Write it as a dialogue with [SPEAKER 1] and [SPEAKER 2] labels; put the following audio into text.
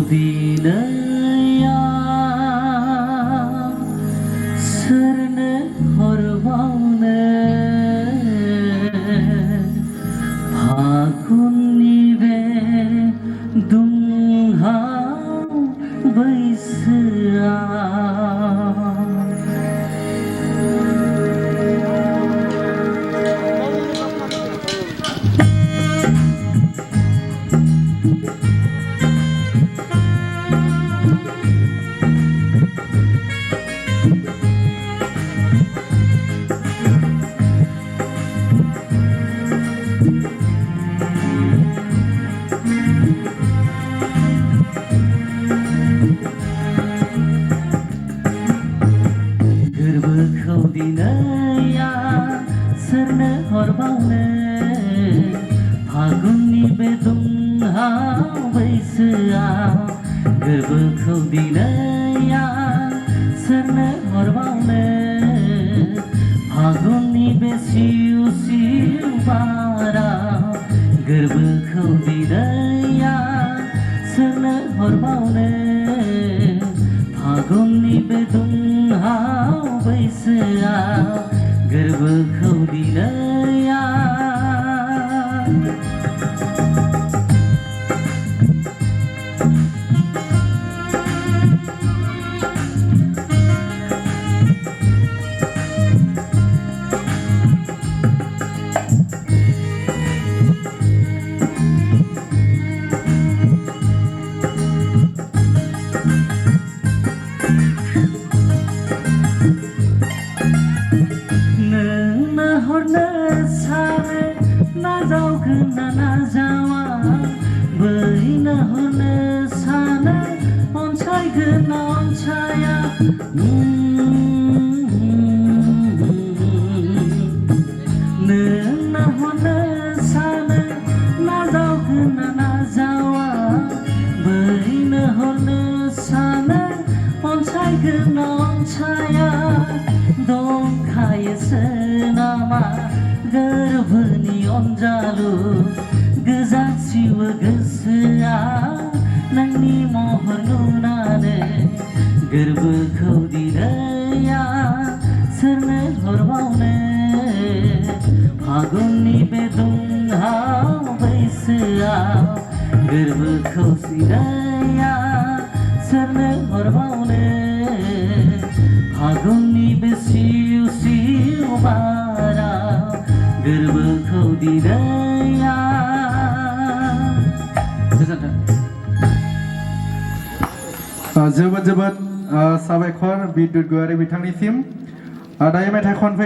[SPEAKER 1] दिनैया सोरनो हरबावनो फागुननि बे दुंहाव बैसोआव गोरबोखौ दिनैया सोरनो हरबावनो फागुननि बे दुंहाव बैसोआव गोरबोखौ दिनैया सोरनो हरबावनो फागुननि बे सिउ सिउ बाराव गोरबोखौ दिनैया सोरनो हरबावनो फागुननि बे दुंहाव बैसोआव गोरबोखौ दिनैया ना नाजावा बैनो हरनो सानो अनसायगोन ना अनसाया नों नाहरनो सानो नाजावगोन ना नाजावा बैनो हरनो सानो अनसायगोन ना अनसाया दंखायोसो नामा गोरबोनि अनजालु गोजांसिबो गोसोआ नोंनि महर नुनानै गोरबोखौ दिनैया सोरनो हरबावनो फागुननि बे दुंहाव बैसोआव गोरबोखौ दिनैया सोरनो हरबावनो फागुननि बे सिउ सिउ बाराव गोरबोखौ दिनैया
[SPEAKER 2] जोबोद साबायखर बिद्युत गयारि बिथांनिसिम दायो मेथाइ खनफै